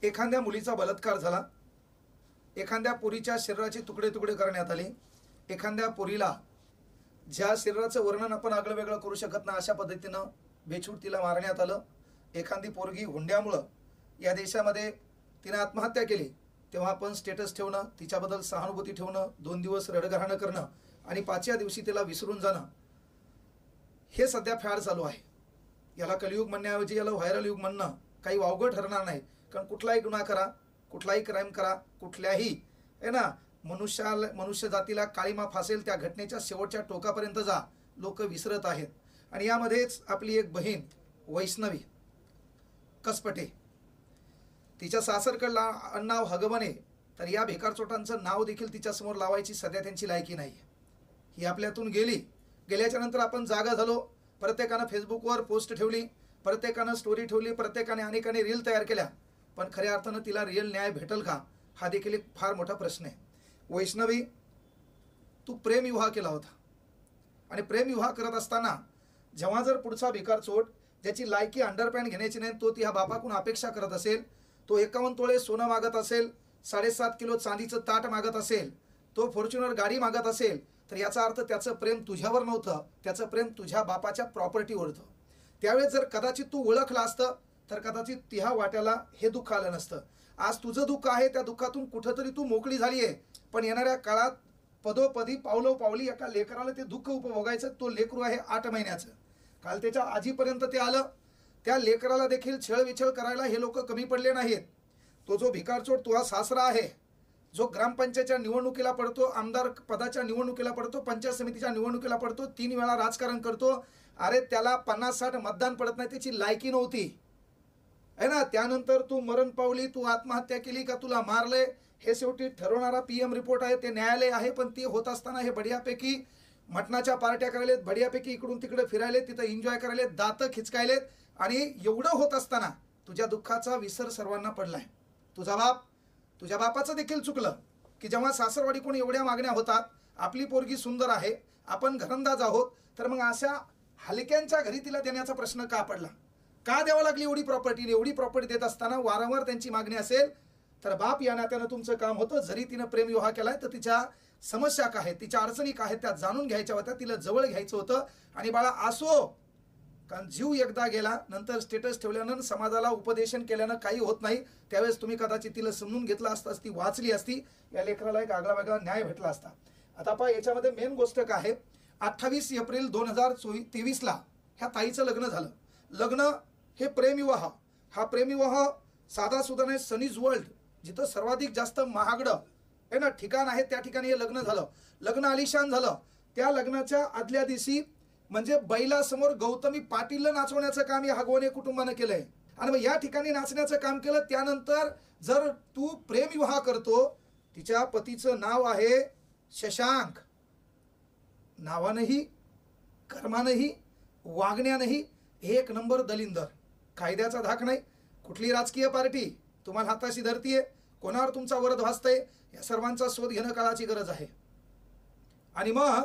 एखाद्या मुलीचा बलात्कार झाला, एखाद्या पोरीच्या शरीराचे तुकडे तुकडे करण्यात आले, एखाद्या पोरीला ज्या शरीराचं वर्णन आपण आगळं वेगळं करू शकत नाही अशा पद्धतीनं बेछूट तिला मारण्यात आलं, एखादी पोरगी हुंड्यामुळं या देशामध्ये तिने आत्महत्या केली, तेव्हा आपण स्टेटस ठेवणं, तिच्याबद्दल सहानुभूती ठेवणं, 2 दिवस रडगाणं करणं आणि 5व्या दिवशी तिला विसरून जाणं, हे सध्या फॅड चालू आहे. याला कलियुग म्हणण्याऐवजी याला व्हायरल युग म्हणणं काही वावगं ठरणार नाही. कारण कुठलाही गुन्हा करा, कुठलाही क्राईम करा, कुठल्याही आहे ना मनुष्य जातीला काळीमा फासेल त्या घटनेच्या शेवटच्या टोकापर्यंत जा, लोक विसरत आहेत. आणि यामध्येच आपली एक बहीण वैष्णवी कसपटे, तिच्या सासरकडला आडनाव हगवणे, तर या भिकारचोटांचं नाव देखील तिच्यासमोर लावायची सध्या त्यांची लायकी नाही. ही आपल्यातून गेल्याच्या नंतर आपण जागा झालो. प्रत्येकानं फेसबुकवर पोस्ट ठेवली, प्रत्येकानं स्टोरी ठेवली, प्रत्येकाने अनेकाने रील तयार केल्या, पण खऱ्या अर्थानं तिला रिअल न्याय भेटेल का हा देखील एक फार मोठा प्रश्न आहे. वैष्णवी, तू प्रेमविवाह केला होता आणि प्रेमविवाह करत असताना जेव्हा जर पुढचा भिकारचोट ज्याची लायकी अंडरपॅन्ट घेण्याची नाही तो ती ह्या बापाकडून अपेक्षा करत असेल, तो 51 तोळे सोनं मागत असेल, 7.5 किलो चांदीचं ताट मागत असेल, तो फॉर्च्युनर गाडी मागत असेल, तर याचा अर्थ त्याचं प्रेम तुझ्यावर नव्हतं, त्याचं प्रेम तुझ्या बापाच्या प्रॉपर्टीवर होतं. त्यावेळेस जर कदाचित तू ओळखला असतं तर कदाचित तिहा वाट्याला हे दुःख आलं नसतं. आज तुझं दुःख आहे, त्या दुःखातून कुठंतरी तू मोकळी झाली आहे, पण येणाऱ्या काळात पदोपदी पावलोपावली एका लेकराला ते दुःख उपभोगायचं. तो लेकरू आहे 8 महिन्याचं. काल त्याच्या आजीपर्यंत ते आलं. त्या लेकराला देखील छळविछळ करायला हे लोक कमी पडले नाहीत. तो जो भिकारचोट तुझा सासरा आहे, जो ग्रामपंचायतच्या निवडणुकीला पडतो, आमदार पदाच्या निवडणुकीला पडतो, पंचायत समितीच्या निवडणुकीला पडतो, 3 वेळा राजकारण करतो, अरे त्याला 50-60 मतदान पडत नाही, त्याची लायकी नव्हती आहे ना. त्यानंतर तू मरण पावली, तू आत्महत्या केली का तुला मारले, हे शेवटी ठरवणारा PM रिपोर्ट आहे, ते न्यायालय आहे. पण ते होत असताना हे बढियापैकी मटणाच्या पार्ट्या करायलेत, बढियापैकी इकडून तिकडे फिरायलेत, तिथं एन्जॉय करायलेत, दातं खिचकायलेत. आणि एवढं होत असताना तुझ्या दुःखाचा विसर सर्वांना पडलाय. तुझ्या बापाचं देखील चुकलं की जेव्हा सासरवाडीकडून एवढ्या मागण्या होतात, आपली पोरगी सुंदर आहे, आपण घरंदाज आहोत, तर मग अशा हलक्यांच्या घरी तिला देण्याचा प्रश्न का पडला, का द्यावं लागली एवढी प्रॉपर्टी. एवढी प्रॉपर्टी देत असताना वारंवार त्यांची मागणी असेल तर बाप या नात्यानं तुमचं काम होतं. जरी तिनं प्रेमविवाह केलाय तर तिच्या समस्या काय आहेत, तिच्या अडचणी काय आहेत, त्या जाणून घ्यायच्या होत्या, तिला जवळ घ्यायचं होतं. आणि बाळा असो, कारण जीव एकदा गेला, नंतर स्टेटस ठेवल्यानं समाजाला उपदेशन केल्यानं काही होत नाही. त्यावेळेस तुम्ही कदाचित तिला समजून घेतलं असतं, ती वाचली असती, या लेकराला एक आगळा वेगळा न्याय भेटला असता. आता पहा याच्यामध्ये मेन गोष्ट काय आहे, 28 एप्रिल 2023ला ह्या ताईचं लग्न झालं. लग्न हे प्रेमविवाह, हा प्रेमविवाह साधा सुद्धा नाही, सनीज वर्ल्ड जिथं सर्वाधिक जास्त महागडं आहे ना ठिकाण आहे, त्या ठिकाणी हे लग्न झालं. लग्न आलिशान झालं. त्या लग्नाच्या आदल्या दिवशी म्हणजे बैलासमोर गौतमी पाटीलला नाचवण्याचं काम या हगवणे कुटुंबानं केलंय. आणि मग या ठिकाणी नाचण्याचं काम केलं. त्यानंतर जर तू प्रेमविवाह करतो, तिच्या पतीचं नाव आहे शशांक, नावानंही कर्मानंही वागण्यानंही 1 नंबर दलिंदर, कायद्याचा धाक नाही, कुठली राजकीय पार्टी तुम्हाला हाताशी धरतीये, कोणावर तुमचा वरद भासतंय, या सर्वांचा शोध घेणं काळाची गरज आहे. आणि मग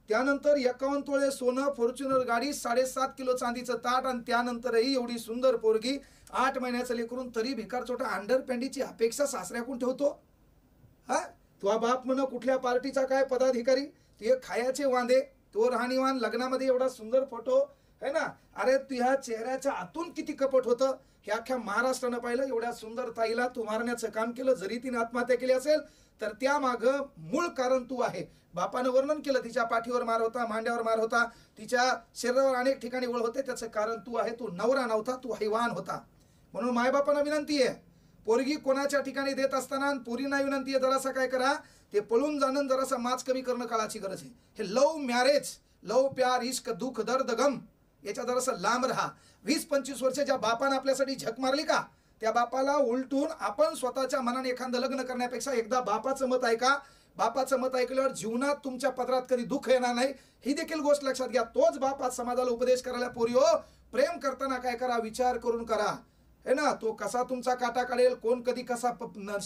त्यानंतर 51 तोळे सोनं, फॉर्च्युनर गाडी, 7.5 किलो चांदीचं ताट, आणि त्यानंतरही एवढी सुंदर पोरगी, 8 महिन्याचं लेकरून, तरी भिकारचोटा अंडरपॅन्टीची अपेक्षा सासऱ्याकडून ठेवतो. हा तुझा बाप म्हण कुठल्या पार्टीचा काय पदाधिकारी, ते खायाचे वांदे, तो राहणीमान, लग्नामध्ये एवढा सुंदर फोटो है ना. अरे तुझ्या चेहऱ्याच्या आतून किती कपट होतं हे अख्ख्या महाराष्ट्रानं पाहिलं. एवढ्या सुंदर ताईला तू मारण्याचं काम केलं. जरी तिने आत्महत्या केली असेल तर त्यामागं मूळ कारण तू आहे. बापानं वर्णन केलं, तिच्या पाठीवर मार होता, मांड्यावर मार होता, तिच्या शरीरावर अनेक ठिकाणी वळ होते, त्याचं कारण तू आहे. तू नवरा नव्हता, तू हैवान होता. म्हणून मायबापांना विनंती आहे, पोरगी कोणाच्या ठिकाणी देत असताना पोरींना विनंती आहे, जरासा काय करा, ते पळून जाणं जरासा माच कमी करणं काळाची गरज आहे. हे लव्ह मॅरेज, लव्ह प्यार, इश्क, दुःख, दर्द, गम याच्या जरासं लांब राहा. 20-25 वर्ष ज्या बापानं आपल्यासाठी झक मारली का, त्या बापाला उलटून आपण स्वतःच्या मनाने एखादं लग्न करण्यापेक्षा एकदा बापाचं मत ऐका. बापाचं मत ऐकल्यावर जीवनात तुमच्या पदरात कधी दुःख येणार नाही, ही देखील गोष्ट लक्षात घ्या. तोच बाप आज समाजाला उपदेश करायला, पोरी हो प्रेम करताना काय करा, विचार करून करा है ना. तो कसा तुमचा काटा काढेल, कोण कधी कसा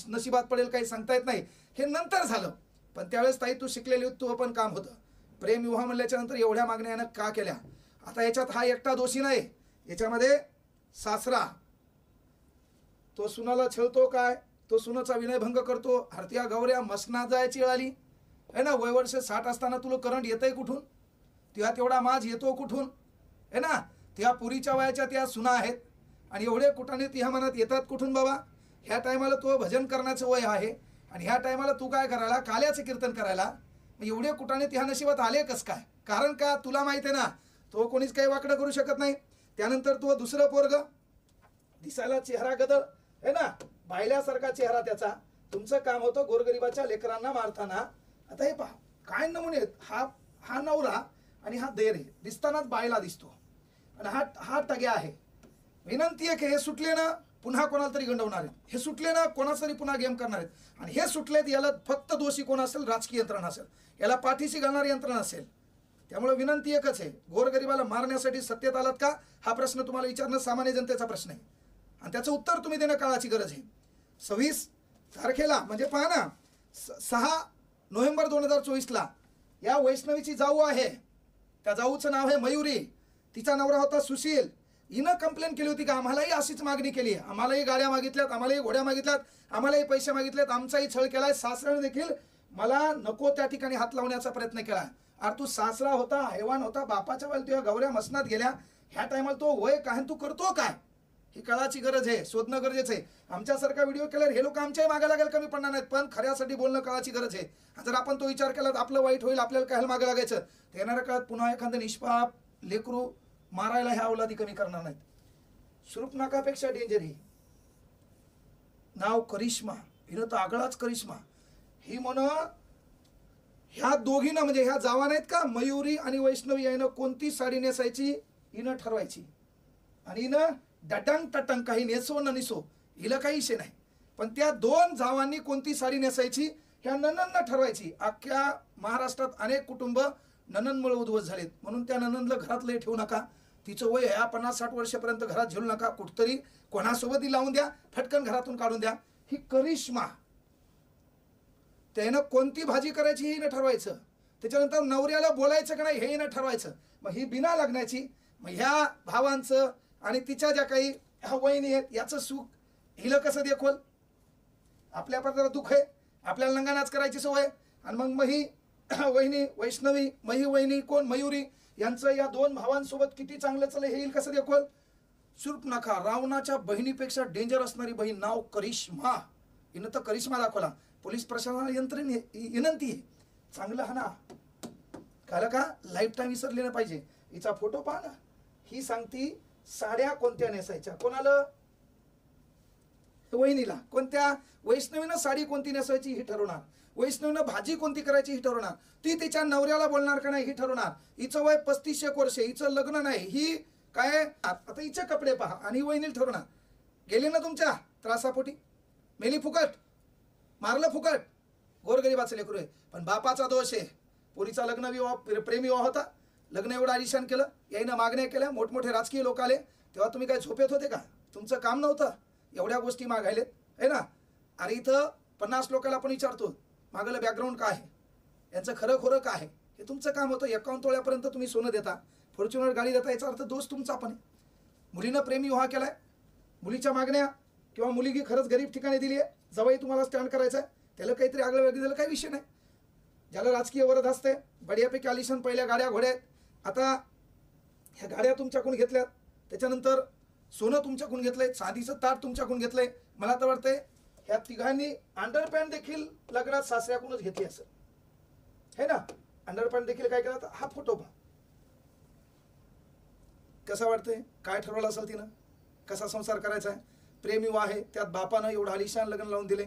नशिबात पडेल काही सांगता येत नाही. हे नंतर झालं, पण त्यावेळेस ताई तू शिकलेली होती, तू पण काम होतं. प्रेमविवाह म्हणल्याच्या नंतर एवढ्या मागण्या यानं का केल्या. आता याच्यात हा एकटा दोषी नाही, याच्यामध्ये सासरा तो सुनाला छळतो काय, तो सुनाचा विनयभंग करतो. हरत्या गौऱ्या मसना जायची वेळ आली है ना. वय वर्ष 60 असताना तुला करंट येतंय कुठून, तुला तेवढा माज येतो कुठून है ना. त्या पुरीच्या वयाच्या त्या सुना आहेत आणि एवढे कुठाने त्या मनात येतात कुठून बाबा. ह्या टायमाला तो भजन करण्याचं वय आहे आणि ह्या टायमाला तू काय करायला, काल्याचं कीर्तन करायला. एवढे कुठाने त्या नशिबात आले कस काय. कारण का तुला माहित आहे ना, तो कोणीच काही वाकडं करू शकत नाही. त्यानंतर तो दुसरं पोरग दिसायला चेहरा गदळ है ना, बायल्यासारखा चेहरा त्याचा. तुमचं काम होतं गोरगरिबाच्या लेकरांना मारताना. आता हे पहा काय नमुने आहेत. हा नवरा आणि हा देर आहे, दिसतानाच बायला दिसतो आणि हा टग्या आहे. विनंती आहे की हे सुटले ना पुन्हा कोणाला तरी गंडवणार आहेत, हे सुटले ना कोणाच तरी पुन्हा गेम करणार आहेत. आणि हे सुटलेत याला फक्त दोषी कोण असेल, राजकीय यंत्रणा असेल, याला पाठीशी घालणारी यंत्रणा असेल. त्यामुळे विनंती एकच आहे, गोरगरिबाला मारण्यासाठी सत्तेत आलात का हा प्रश्न तुम्हाला विचारणं सामान्य जनतेचा प्रश्न आहे आणि त्याचं उत्तर तुम्ही देणं काळाची गरज आहे. 26 तारखेला म्हणजे पहा ना, 6 नोव्हेंबर 2024ला या वैष्णवीची जाऊ आहे. त्या जाऊचं नाव आहे मयुरी. तिचा नवरा होता सुशील. हिनं कंप्लेंट केली होती का आम्हालाही अशीच मागणी केली, आम्हालाही गाड्या मागितल्यात, आम्हालाही घोड्या मागितल्यात, आम्हालाही पैसे मागितलेत, आमचाही छळ केलाय. सासऱ्याने देखील मला नको त्या ठिकाणी हात लावण्याचा प्रयत्न केला. अरे तू सासरा होता, हैवान होता, बापाच्या वेळेला तुझ्या गौऱ्या मसनात गेल्या. ह्या टायमाला तो वय काय तू करतो काय, ही कळाची गरज आहे, शोधणं गरजेचं आहे. आमच्यासारखा व्हिडिओ केल्यावर हे लोक आमच्याही मागे लागेल कमी पडणार नाहीत, पण खऱ्यासाठी बोलणं कळाची गरज आहे. जर आपण तो विचार केला तर आपलं वाईट होईल, आपल्याला काय मागे लागायचं. येणाऱ्या काळात पुन्हा एखादं निष्पाप लेकरू मारायला ह्या अवलादी कमी करणार नाहीत. शूर्पणखापेक्षा डेंजर ही नाव करिश्मा. हिनं तर आगळाच करिश्मा. ही म्हण ह्या दोघींना म्हणजे ह्या जावा नाहीत का मयुरी आणि वैष्णवी, यानं कोणती साडी नेसायची हिनं ठरवायची आणि हिनं डटंग टटंग काही नेसो न निसो हिला काही विषय नाही, पण त्या 2 जावांनी कोणती साडी नेसायची ह्या ननंदनं ठरवायची. अख्ख्या महाराष्ट्रात अनेक कुटुंब ननंदमुळे उद्ध्वस्त झालेत. म्हणून त्या ननंदला घरात लय ठेवू नका. तिचं वय ह्या 50-60 वर्षापर्यंत घरात झेलू नका. कुठतरी कोणासोबतही लावून द्या, फटकन घरातून काढून द्या. ही करिश्मा. त्यानं कोणती भाजी करायची हे हिनं ठरवायचं. त्याच्यानंतर नवऱ्याला बोलायचं का नाही हे हिनं ठरवायचं. मग ही बिना लग्नाची, मग ह्या भावांचं आणि तिच्या ज्या काही ह्या वहिनी आहेत याचं सुख हिला कसं देखोल. आपल्या पत्रात दुःख आहे, आपल्याला नंगानाच करायची सवय. आणि मग ही वहिनी वैष्णवी, मही वहिनी कोण मयुरी यांचं या 2 भावांसोबत किती चांगलं चाललं हे येईल कसं देखोल. शूर्पणखा रावणाच्या बहिणीपेक्षा डेंजर असणारी बहीण, नाव करिश्मा. हिनं तर करिश्मा दाखवला. पोलीस प्रशासनाला यंत्रणा विनंती आहे, चांगलं हा ना कळलं का, लाईफ टाईम विसरले नाही पाहिजे. हिचा फोटो पहा ना. ही सांगती साड्या कोणत्या नेसायच्या, कोणाला वहिनीला. कोणत्या वैष्णवीनं साडी कोणती नेसायची ही ठरवणार, वैष्णवीनं भाजी कोणती करायची ही ठरवणार, ती तिच्या नवऱ्याला बोलणार का नाही ही ठरवणार. हिचं वय 35 वर्षे, हिचं लग्न नाही, ही काय आता हिचे कपडे पहा आणि वहिनीला ठरवणार. गेली ना तुमच्या त्रासापोटी, मेली फुकट, मारलं फुकट. गोरगरिबाचं लेकरू आहे पण बापाचा दोष आहे. पोरीचा लग्न विवाह प्रेम विवाह होता, लग्न एवढं आलिशान केलं, याईनं मागण्या केल्या, मोठमोठे राजकीय लोक आले, तेव्हा तुम्ही काय झोपेत होते का, तुमचं काम नव्हतं एवढ्या गोष्टी मागायलेत है ना. अरे इथं 50 लोकांना आपण विचारतो मागलं बॅकग्राऊंड काय आहे, यांचं खरं खोरं काय आहे, हे तुमचं काम होतं. 51 तोळ्यापर्यंत तुम्ही सोनं देता, फॉर्च्युनर गाडी देता, याचा अर्थ दोष तुमचा पण आहे. मुलीनं प्रेम विवाह केलाय, मुलीच्या मागण्या किंवा मुलगी खरंच गरीब ठिकाणी दिली आहे, जवळ तुम्हाला स्टँड करायचं आहे, त्याला काहीतरी आगळं वेगळं दिलं काही विषय नाही. ज्याला राजकीय वरद असते, बढियापैकी आलिशान पहिल्या गाड्या घोड्या आहेत, आता ह्या गाड्या तुमच्याकडून घेतल्यात, त्याच्यानंतर सोनं तुमच्याकडून घेतलंय, चांदीचं ताट तुमच्याकडून घेतलंय. मला तर वाटतंय ह्या तिघांनी अंडरपॅन्ट देखील लग्नात सासऱ्याकडूनच घेतली असेल है ना. अंडरपॅन्ट देखील काय केला, हा फोटो पहा कसा वाटतंय, काय ठरवलं असेल तिनं, कसा संसार करायचा आहे. प्रेम विवाह आहे, त्यात बापानं एवढं आलिशान लग्न लावून दिले,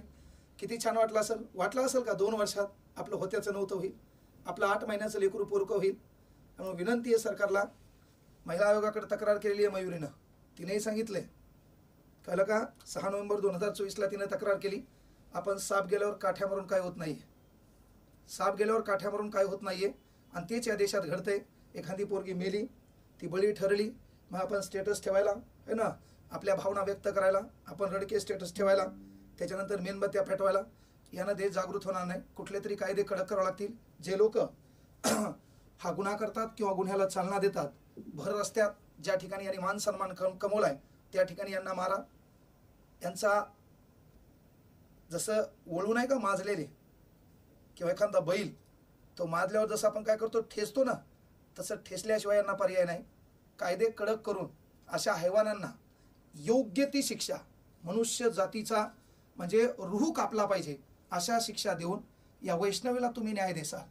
किती छान वाटलं असेल. वाटलं असेल का 2 वर्षात आपलं होत्याचं नव्हतं होईल, आपलं 8 महिन्याचं लेकरू पोरकं होईल. त्यामुळे विनंती आहे सरकारला. महिला आयोगाकडे तक्रार केलेली आहे मयुरीनं, तिनेही सांगितलंय कळलं का. 6 नोव्हेंबर 2024ला तिने तक्रार केली. आपण साप गेल्यावर काठ्यामारून काय होत नाहीये, साप गेल्यावर काठ्यामारून काय होत नाहीये. आणि तेच या देशात घडतंय. एखादी पोरगी मेली, ती बळी ठरली, मग आपण स्टेटस ठेवायला है ना, आपल्या भावना व्यक्त करायला आपण रडके स्टेटस ठेवायला, त्याच्यानंतर मेणबत्त्या पेटवायला. यानं देश जागृत होणार नाही. कुठले तरी कायदे कडक करावे लागतील. जे लोक हा गुन्हा करतात किंवा गुन्ह्याला चालना देतात, भर रस्त्यात ज्या ठिकाणी यांनी मान सन्मान कमवलाय त्या ठिकाणी यांना मारा. यांचा जसं वळू नाही का माजलेले किंवा एखादा बैल तो माजल्यावर जसं आपण काय करतो ठेचतो ना, तसं ठेचल्याशिवाय यांना पर्याय नाही. कायदे कडक करून अशा हैवानांना योग्य ती शिक्षा, मनुष्य जातीचा म्हणजे रूह कापला पाहिजे अशा शिक्षा देऊन या वैष्णवीला तुम्ही न्याय देसाल.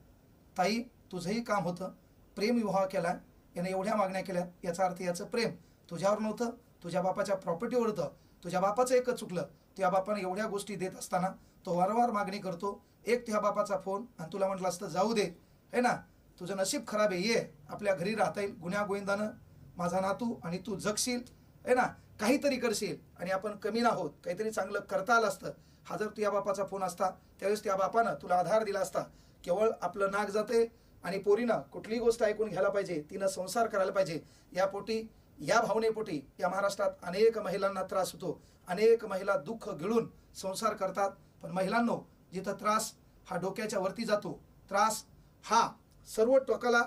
ताई, तुझंही काम होतं, प्रेमविवाह केला, याने एवढ्या मागण्या केल्या, याचा अर्थ याचं प्रेम तुझ्यावर नव्हतं, तुझ्या बापाच्या प्रॉपर्टीवर होतं. तुझ्या बापाचं एकच चुकलं, तुझ्या बापाने एवढ्या गोष्टी देत असताना तो वारंवार मागणी करतो. एक तुझ्या बापाचा फोन आणि तुला म्हटलं असतं जाऊ दे, है ना, तुझं नशीब खराब आहे, ये आपल्या घरी राहता येईल, गुन्ह्या गोविंदानं माझा नातू आणि तू जगशील, है ना, काहीतरी करशील आणि आपण कमी ना होत, काहीतरी चांगलं करता आलं असतं. हा जर तुझ्या बापाचा फोन असता त्यावेळेस त्या बापानं तुला आधार दिला असता. केवळ आपलं नाक जाते आणि पोरीनं कुठलीही गोष्ट ऐकून घ्यायला पाहिजे, तिनं संसार करायला पाहिजे, या पोटी, या भावनेपोटी या महाराष्ट्रात अनेक महिलांना त्रास होतो. अनेक महिला दुःख गिळून संसार करतात. पण महिलांनो, जिथं त्रास हा डोक्याच्या वरती जातो, त्रास हा सर्व टोकाला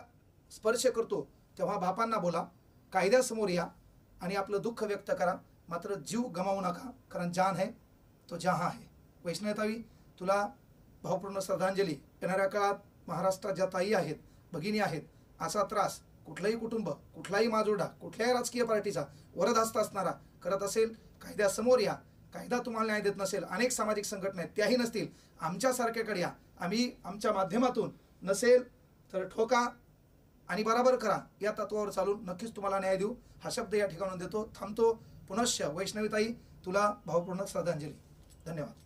स्पर्श करतो, तेव्हा बापांना बोला, कायद्यासमोर या आणि आपलं दुःख व्यक्त करा. मात्र जीव गमावू नका, कारण जान है तो जहां है. वैष्णवताई, तुला भावपूर्ण श्रद्धांजली. येणाऱ्या काळात महाराष्ट्रात ज्या ताई आहेत, भगिनी आहेत, असा त्रास कुठलंही कुटुंब, कुठलाही माजोरडा, कुठल्याही राजकीय पार्टीचा वरदहस्त असणारा करत असेल, कायद्यासमोर या. कायदा तुम्हाला न्याय देत नसेल, अनेक सामाजिक संघटना आहेत, त्याही नसतील, आमच्यासारख्याकडे या. आम्ही आमच्या माध्यमातून, नसेल तर ठोका आणि बराबर करा या तत्वावर चालून नक्कीच तुम्हाला न्याय देऊ, हा शब्द या ठिकाणून देतो. थांबतो. पुनश्च वैष्णवीताई, तुला भावपूर्ण श्रद्धांजली. धन्यवाद.